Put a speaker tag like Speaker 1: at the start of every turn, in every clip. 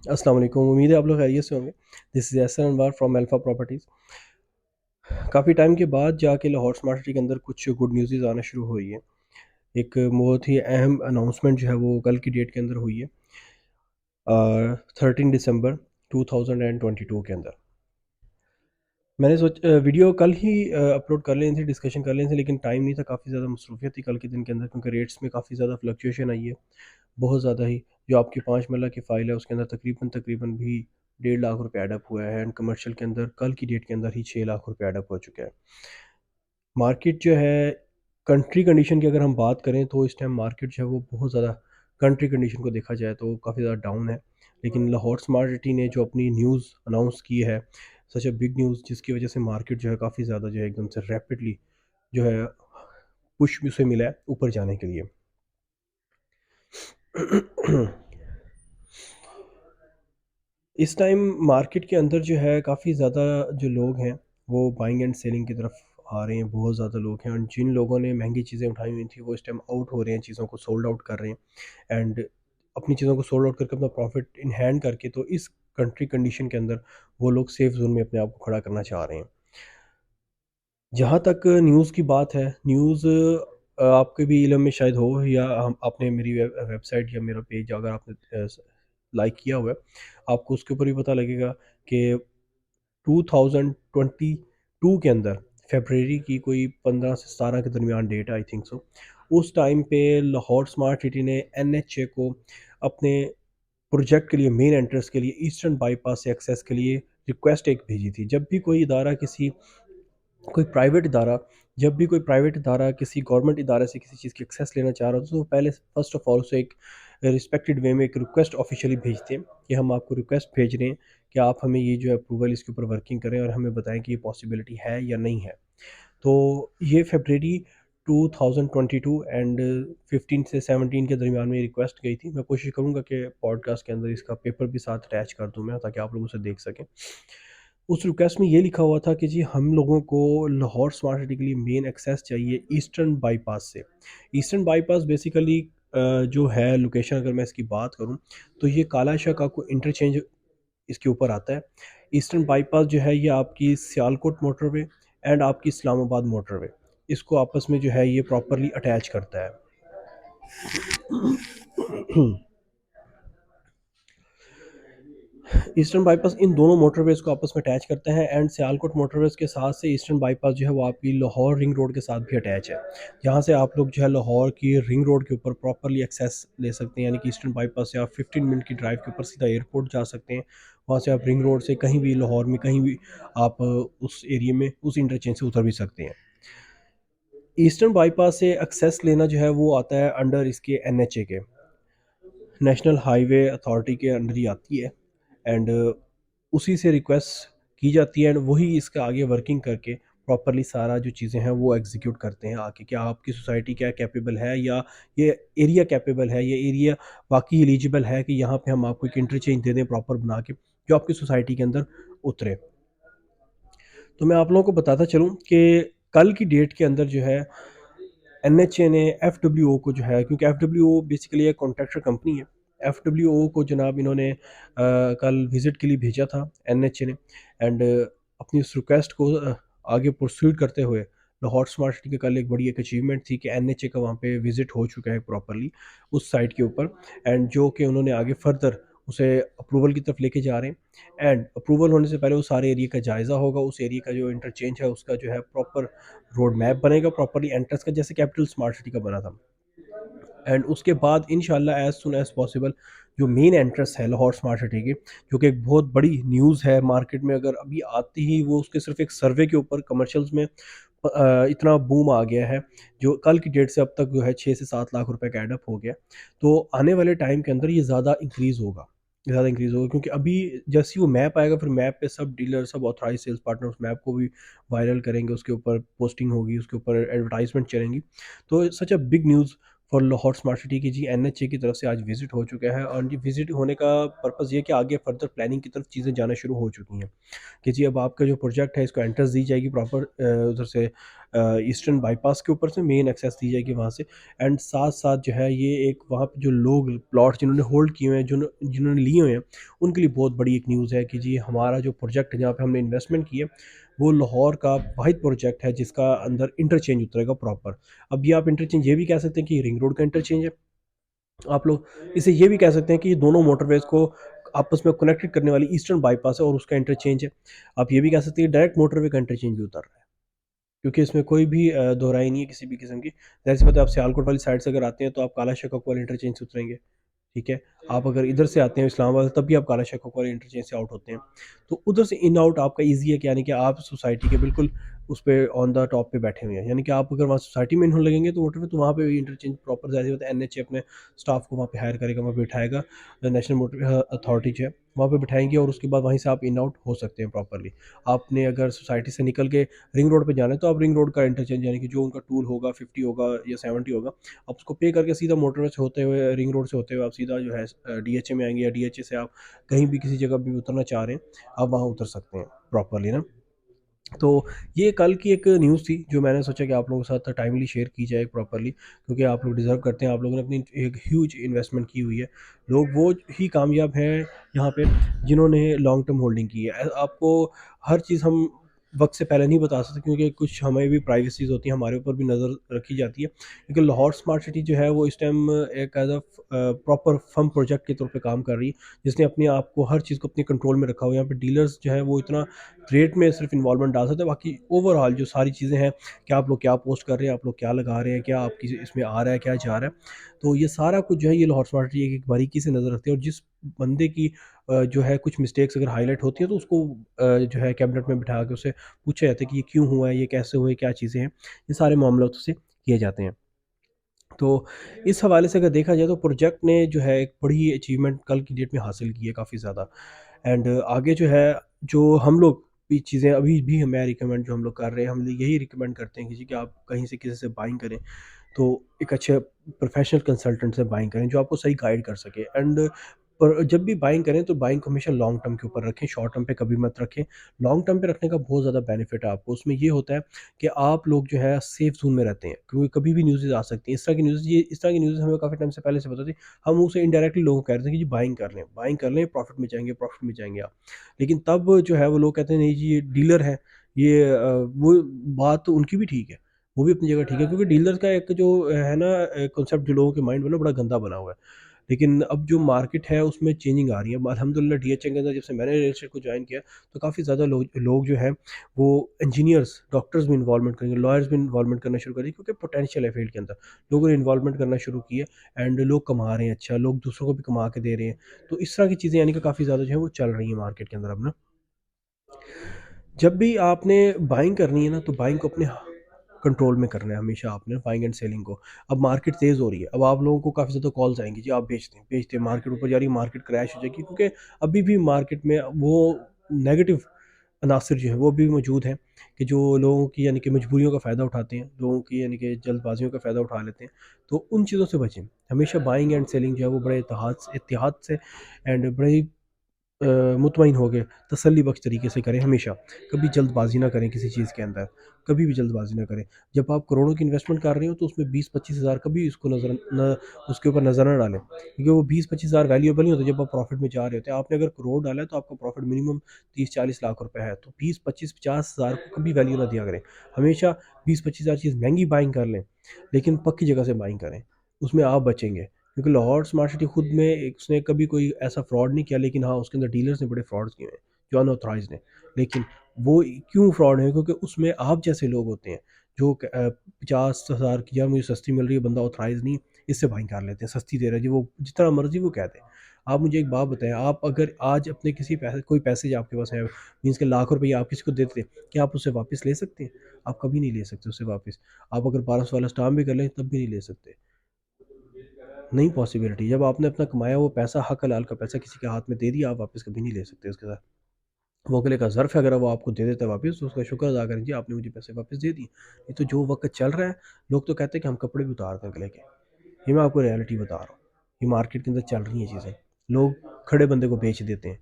Speaker 1: अस्सलाम वालेकुम। उम्मीद है आप लोग खैरियत से होंगे। This is Ehsan Anwar from Alpha Properties. काफ़ी टाइम के बाद जाके लाहौर स्मार्ट सिटी के अंदर कुछ गुड न्यूज़ आना शुरू हुई है। एक बहुत ही अहम अनाउंसमेंट जो है वो कल की डेट के अंदर हुई है, 13 दिसंबर 2022 के अंदर। मैंने वीडियो कल ही अपलोड कर लेनी थी, डिस्कशन कर लेनी थी, लेकिन टाइम नहीं था, काफ़ी ज़्यादा मसरूफियत थी कल के दिन के अंदर, क्योंकि रेट्स में काफ़ी ज़्यादा फ्लक्चुएशन आई है, बहुत ज़्यादा ही। जो आपकी 5 मरला की फ़ाइल है उसके अंदर तकरीबन तकरीबन भी 1.5 लाख रुपए एडअप हुआ है, एंड कमर्शियल के अंदर कल की डेट के अंदर ही 6 लाख रुपए एडअप हो चुका है। मार्केट जो है, कंट्री कंडीशन की अगर हम बात करें तो इस टाइम मार्केट जो है वो बहुत ज़्यादा, कंट्री कंडीशन को देखा जाए तो काफ़ी ज़्यादा डाउन है। लेकिन लाहौर स्मार्ट सिटी ने जो अपनी न्यूज़ अनाउंस की है, सच अ बिग न्यूज़, जिसकी वजह से मार्केट जो है काफ़ी ज़्यादा जो है एकदम से रैपिडली जो है पुश उसे मिला है ऊपर जाने के लिए। इस टाइम मार्केट के अंदर जो है काफ़ी ज़्यादा जो लोग हैं वो बाइंग एंड सेलिंग की तरफ आ रहे हैं। बहुत ज़्यादा लोग हैं, और जिन लोगों ने महंगी चीज़ें उठाई हुई थी वो इस टाइम आउट हो रहे हैं, चीज़ों को सोल्ड आउट कर रहे हैं, एंड अपनी चीज़ों को सोल्ड आउट करके अपना प्रॉफिट इन हैंड करके, तो इस कंट्री कंडीशन के अंदर वो लोग सेफ जोन में अपने आप को खड़ा करना चाह रहे हैं। जहाँ तक न्यूज़ की बात है, न्यूज़ आपके भी इल्म में शायद हो, या हम आपने मेरी वेबसाइट या मेरा पेज अगर आपने लाइक किया हुआ है, आपको उसके ऊपर भी पता लगेगा कि 2022 के अंदर फरवरी की कोई 15 से 17 के दरमियान डेट आई थिंक सो, उस टाइम पे लाहौर स्मार्ट सिटी ने एनएचए को अपने प्रोजेक्ट के लिए, मेन एंट्रेंस के लिए, ईस्टर्न बाईपास से एक्सेस के लिए रिक्वेस्ट एक भेजी थी। जब भी कोई इदारा किसी कोई प्राइवेट इदारा जब भी कोई प्राइवेट इदारा किसी गवर्नमेंट इदारे से किसी चीज़ की एक्सेस लेना चाह रहा हो, तो वो पहले फ़र्स्ट ऑफ़ ऑल उसे एक रिस्पेक्टेड वे में एक रिक्वेस्ट ऑफ़िशियली भेजते हैं कि हम आपको रिक्वेस्ट भेज रहे हैं कि आप हमें ये जो है अप्रूवल इसके ऊपर वर्किंग करें, और हमें बताएँ कि ये पॉसिबिलिटी है या नहीं है। तो ये फ़रवरी 2022 एंड 15 से 17 के दरमियान में रिक्वेस्ट गई थी। मैं कोशिश करूँगा कि पॉडकास्ट के अंदर इसका पेपर भी साथ अटैच कर दूँ मैं, ताकि आप लोग उसे देख सकें। उस रिक्वेस्ट में ये लिखा हुआ था कि जी, हम लोगों को लाहौर स्मार्ट सिटी के लिए मेन एक्सेस चाहिए ईस्टर्न बाईपास से। ईस्टर्न बाईपास बेसिकली जो है लोकेशन, अगर मैं इसकी बात करूँ, तो ये काला शाह काको इंटरचेंज इसके ऊपर आता है। ईस्टर्न बाईपास जो है ये आपकी सियालकोट मोटरवे एंड आपकी इस्लामाबाद मोटरवे, इसको आपस में जो है ये प्रॉपरली अटैच करता है। ईस्टर्न बाईपास इन दोनों मोटरवेज़ को आपस में अटैच करता है, एंड सियालकोट मोटरवेज़ के साथ से ईस्टर्न बाईपास जो है वो आपकी लाहौर रिंग रोड के साथ भी अटैच है। जहाँ से आप लोग जो है लाहौर की रिंग रोड के ऊपर प्रॉपरली एक्सेस ले सकते हैं, यानी कि ईस्टर्न बाईपास से आप 15 मिनट की ड्राइव के ऊपर सीधा एयरपोर्ट जा सकते हैं। वहाँ से आप रिंग रोड से कहीं भी लाहौर में कहीं भी आप उस एरिया में उस इंटरचेंज से उतर भी सकते हैं। ईस्टर्न बाईपास से एक्सेस लेना जो है वो आता है अंडर इसके एनएचए के, नेशनल हाईवे अथॉरिटी के अंडर ही आती है, एंड उसी से रिक्वेस्ट की जाती है, एंड वही इसका आगे वर्किंग करके प्रॉपरली सारा जो चीज़ें हैं वो एग्जीक्यूट करते हैं आके, क्या आपकी सोसाइटी क्या कैपेबल है, या ये एरिया कैपेबल है, ये एरिया वाकई एलिजिबल है कि यहाँ पे हम आपको एक इंटरचेंज दे दें प्रॉपर बना के, जो आपकी सोसाइटी के अंदर उतरे। तो मैं आप लोगों को बताता चलूँ कि कल की डेट के अंदर जो है एनएचए ने एफडब्ल्यूओ को जो है, क्योंकि एफडब्ल्यूओ बेसिकली एक कॉन्ट्रैक्टर कंपनी है, एफडब्ल्यूओ को जनाब इन्होंने कल विज़िट के लिए भेजा था एनएचए ने, एंड अपनी उस रिक्वेस्ट को आगे प्रोसीड करते हुए, लाहौर स्मार्ट सिटी की कल एक बड़ी एक अचीवमेंट थी कि एनएचए का वहाँ पे विज़िट हो चुका है प्रॉपरली उस साइट के ऊपर, एंड जो कि उन्होंने आगे फर्दर उसे अप्रूवल की तरफ लेके जा रहे हैं, एंड अप्रूवल होने से पहले उस सारे एरिया का जायज़ा होगा, उस एरिया का जो इंटरचेंज है उसका जो है प्रॉपर रोड मैप बनेगा, प्रॉपरली एंट्रेंस का जैसे कैपिटल स्मार्ट सिटी का बना था, एंड उसके बाद इंशाल्लाह एज सुन एज पॉसिबल जो मेन एंट्रेंस है लाहौर स्मार्ट सिटी की, जो कि एक बहुत बड़ी न्यूज़ है मार्केट में, अगर अभी आते ही वो उसके सिर्फ एक सर्वे के ऊपर कमर्शियल्स में इतना बूम आ गया है, जो कल की डेट से अब तक जो है 6 से 7 लाख रुपए का एडअप हो गया। तो आने वाले टाइम के अंदर ये ज़्यादा इंक्रीज़ होगा, क्योंकि अभी जैसे ही वो मैप आएगा, फिर मैप पे सब डीलर, सब ऑथराइज सेल्स पार्टनर उस मैप को भी वायरल करेंगे, उसके ऊपर पोस्टिंग होगी, उसके ऊपर एडवर्टाइजमेंट चलेंगी। तो such a big news for Lahore smart city की जी एनएचए की तरफ से आज विज़िट हो चुका है, और ये विज़िट होने का पर्पज़ ये है कि आगे फर्दर प्लानिंग की तरफ चीज़ें जाना शुरू हो चुकी हैं कि जी अब आपका जो प्रोजेक्ट है इसको एंट्रेंस दी जाएगी प्रॉपर उधर से ईस्टर्न बाईपास के ऊपर से मेन एक्सेस दी जाएगी वहाँ से। एंड साथ साथ जो है ये एक वहाँ पे जो लोग प्लॉट जिन्होंने होल्ड किए हुए हैं, जिन्होंने लिए हुए हैं, उनके लिए बहुत बड़ी एक न्यूज़ है कि जी हमारा जो प्रोजेक्ट है जहाँ पे हमने इन्वेस्टमेंट की है, वो लाहौर का वाहिद प्रोजेक्ट है जिसका अंदर इंटरचेंज उतरेगा प्रॉपर। अब ये आप इंटरचेंज ये भी कह सकते हैं कि रिंग रोड का इंटरचेंज है। आप लोग इसे ये भी कह सकते हैं कि ये दोनों मोटरवेज़ को आपस में कनेक्टेड करने वाली ईस्टर्न बाईपास है और उसका इंटरचेंज है। आप ये भी कह सकते हैं डायरेक्ट मोटरवे का इंटरचेंज भी उतर रहा है, क्योंकि इसमें कोई भी दोहराई नहीं है किसी भी किस्म की। ज़ाहिर-सी बात है, आप सियालकोट वाली साइड से अगर आते हैं तो आप काला शकक वाले इंटरचेंज से उतरेंगे। ठीक है? आप अगर इधर से आते हैं इस्लामाबाद तब भी आप काला शकक वाले इंटरचेंज से आउट होते हैं। तो उधर से इन आउट आपका ईज़ी है कि यानी कि आप सोसाइटी के बिल्कुल उस पे ऑन द टॉप पे बैठे हुए हैं। यानी कि आप अगर वहाँ सोसाइटी में इन होने लगेंगे तो मोटरवे तो वहाँ पे भी इंटरचेंज प्रॉपर ज़ाहिर-सी बात है एनएचए अपने स्टाफ को वहाँ पे हायर करेगा, वहाँ पे बिठाएगा। नेशनल मोटर अथॉरिटी जो है वहाँ पे बिठाएँगे और उसके बाद वहीं से आप इन आउट हो सकते हैं प्रॉपर्ली। आपने अगर सोसाइटी से निकल के रिंग रोड पे जाना है तो आप रिंग रोड का इंटरचेंज यानी कि जो उनका टूल होगा 50 होगा या 70 होगा, आप उसको पे करके सीधा मोटरवे से होते हुए रिंग रोड से होते हुए आप सीधा जो है डीएचए में आएँगे, या डीएचए से आप कहीं भी किसी जगह भी उतरना चाह रहे हैं, आप वहाँ उतर सकते हैं प्रॉपर्ली ना। तो ये कल की एक न्यूज़ थी जो मैंने सोचा कि आप लोगों के साथ टाइमली शेयर की जाए प्रॉपर्ली, क्योंकि आप लोग डिज़र्व करते हैं। आप लोगों ने अपनी एक ह्यूज इन्वेस्टमेंट की हुई है। लोग वो ही कामयाब हैं यहाँ पे जिन्होंने लॉन्ग टर्म होल्डिंग की है। आपको हर चीज़ हम वक़्त से पहले नहीं बता सकते, क्योंकि कुछ हमें भी प्राइवेसीज़ होती हैं, हमारे ऊपर भी नज़र रखी जाती है। क्योंकि लाहौर स्मार्ट सिटी जो है वो इस टाइम एक एज़ प्रॉपर फर्म प्रोजेक्ट के तौर पे काम कर रही है, जिसने अपने आप को हर चीज़ को अपने कंट्रोल में रखा हुआ है। यहाँ पे डीलर्स जो है वो इतना रेट में सिर्फ इन्वॉल्वमेंट डाल सकते हैं, बाकी ओवरऑल जो सारी चीज़ें हैं कि आप लोग क्या पोस्ट कर रहे हैं, आप लोग क्या लगा रहे हैं, क्या आपकी इसमें आ रहा है, क्या जा रहा है, तो ये सारा कुछ जो है ये लाहौर स्मार्ट सिटी एक बारीकी से नज़र रखते हैं। और जिस बंदे की जो है कुछ मिस्टेक्स अगर हाईलाइट होती है तो उसको जो है कैबिनेट में बिठा के उससे पूछा जाता है कि ये क्यों हुआ है, ये कैसे हुआ है, क्या चीज़ें हैं, ये सारे मामला उससे किए जाते हैं। तो इस हवाले से अगर देखा जाए तो प्रोजेक्ट ने जो है एक बड़ी अचीवमेंट कल की डेट में हासिल की है काफ़ी ज़्यादा। एंड आगे जो है, जो हम लोग भी चीज़ें अभी भी मैं रिकमेंड जो हम लोग कर रहे हैं, हम लोग यही रिकमेंड करते हैं कि जी कि आप कहीं से किसी से बाइंग करें तो एक अच्छे प्रोफेशनल कंसल्टेंट से बाइंग करें जो आपको सही गाइड कर सके। एंड पर जब भी बाइंग करें तो बाइंग को हमेशा लॉन्ग टर्म के ऊपर रखें, शॉर्ट टर्म पे कभी मत रखें। लॉन्ग टर्म पे रखने का बहुत ज़्यादा बेनिफिट है आपको। उसमें ये होता है कि आप लोग जो है सेफ ज़ोन में रहते हैं, क्योंकि कभी भी न्यूज़ेज़ आ सकती हैं। इस तरह की न्यूज़ हमें काफ़ी टाइम से पहले से पता थी। हम उसे इनडायरेक्टली लोगों को कह रहे थे कि जी बाइंग कर लें, प्रॉफिट में जाएँगे आप। लेकिन तब जो है वो लोग कहते हैं नहीं जी ये डीलर है, ये वो बात तो उनकी भी ठीक है। वो भी अपनी जगह ठीक है, क्योंकि डीलर का एक जो है ना कॉन्सेप्ट जो लोगों के माइंड में ना बड़ा गंदा बना हुआ है। लेकिन अब जो मार्केट है उसमें चेंजिंग आ रही है। अल्हम्दुलिल्लाह डीएचए के अंदर जब से मैंने रियल एस्टेट को जॉइन किया तो काफ़ी ज़्यादा लोग जो हैं वो इंजीनियर्स, डॉक्टर्स भी इन्वॉल्वमेंट करेंगे, लॉयर्स भी इन्वॉल्वमेंट करना शुरू कर दिए, क्योंकि पोटेंशियल है फील्ड के अंदर। लोगों ने इन्वॉल्वमेंट करना शुरू किया एंड लोग कमा रहे हैं अच्छा, लोग दूसरों को भी कमा के दे रहे हैं। तो इस तरह की चीज़ें यानी कि काफ़ी ज़्यादा जो है वो चल रही हैं मार्केट के अंदर अब ना। जब भी आपने बाइंग करनी है ना, तो बाइंग को अपने कंट्रोल में करना है हमेशा आपने, बाइंग एंड सेलिंग को। अब मार्केट तेज़ हो रही है, अब आप लोगों को काफ़ी ज़्यादा कॉल्स आएँगी, जी आप बेच दें, मार्केट ऊपर जा रही है, मार्केट क्रैश हो जाएगी, क्योंकि अभी भी मार्केट में वो नेगेटिव अनासर जो है वो भी मौजूद हैं कि जो लोगों की यानी कि मजबूरियों का फ़ायदा उठाते हैं, लोगों की यानी कि जल्दबाजियों का फ़ायदा उठा लेते हैं। तो उन चीज़ों से बचें। हमेशा बाइंग एंड सेलिंग जो है वो बड़े एहतियात से एंड बड़े ही मुतमईन हो गए, तसल्ली बख्श तरीके से करें हमेशा। कभी जल्दबाज़ी ना करें किसी चीज़ के अंदर, कभी भी जल्दबाज़ी ना करें। जब आप करोड़ों की इन्वेस्टमेंट कर रहे हो तो उसमें 20-25 हज़ार कभी इसको नज़र न उसके ऊपर नज़र ना डालें, क्योंकि वो 20-25 हज़ार वैल्यूएबल नहीं होते जब आप प्रॉफ़िट में जा रहे होते हैं। आपने अगर करोड़ डाला है तो आपका प्रॉफ़िट मिनिमम 30-40 लाख रुपए है, तो 20, 25, 50 हज़ार को कभी वैल्यू ना दिया करें। हमेशा 20-25 हज़ार चीज़ महँगी बाइंग कर लें, लेकिन पक्की जगह से बाइंग करें, उसमें आप बचेंगे। क्योंकि लाहौर स्मार्ट सिटी खुद में उसने कभी कोई ऐसा फ्रॉड नहीं किया, लेकिन हाँ, उसके अंदर डीलर्स ने बड़े फ्रॉड्स किए हैं, जो अनऑथराइज़्ड हैं। लेकिन वो क्यों फ्रॉड है? क्योंकि उसमें आप जैसे लोग होते हैं, जो 50,000 की यार मुझे सस्ती मिल रही है, बंदा ऑथराइज़ नहीं, इससे बाइंग कर लेते हैं, सस्ती दे रहा है जी, वो जितना मर्ज़ी वो कह दे। आप मुझे एक बात बताएँ, आप अगर आज अपने किसी पैसे कोई पैसे जो आपके पास है, मीन्स के लाख रुपए आप किसी को देते हैं, क्या आप उससे वापस ले सकते हैं? आप कभी नहीं ले सकते उससे वापस। आप अगर 1200 वाला स्टाम्प भी कर लें, तब भी नहीं ले सकते। नहीं पॉसिबिलिटी। जब आपने अपना कमाया हुआ पैसा, हक हलाल का पैसा किसी के हाथ में दे दिया, आप वापस कभी नहीं ले सकते उसके साथ। वो अगले का ज़र्फ़ है, अगर वो आपको दे देता है वापस तो उसका शुक्र अदा करें, जी आपने मुझे पैसे वापस दे दिए। नहीं तो जो वक़्त चल रहा है, लोग तो कहते हैं कि हम कपड़े भी उतार दें गले के। ये मैं आपको रियलिटी बता रहा हूँ। ये मार्केट के अंदर चल रही हैं चीज़ें। लोग खड़े बंदे को बेच देते हैं।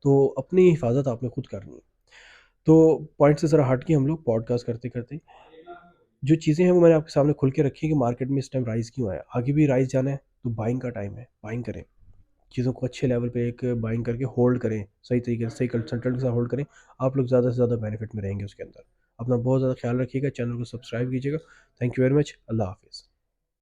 Speaker 1: तो अपनी हिफाजत आपने खुद करनी है। तो पॉइंट से ज़रा हट के हम लोग पॉडकास्ट करते-करते जो चीज़ें हैं वो मैंने आपके सामने खुल के रखी है कि मार्केट में इस टाइम राइज़ क्यों आया। आगे भी राइज़ जाना है तो बाइंग का टाइम है, बाइंग करें। चीज़ों को अच्छे लेवल पे एक बाइंग करके होल्ड करें, सही तरीके से सही कंसल्टेंट के साथ होल्ड करें। आप लोग ज़्यादा से ज़्यादा बेनिफिट में रहेंगे उसके अंदर। अपना बहुत ज़्यादा ख्याल रखिएगा, चैनल को सब्सक्राइब कीजिएगा। Thank you very much. अल्लाह हाफ़िज़।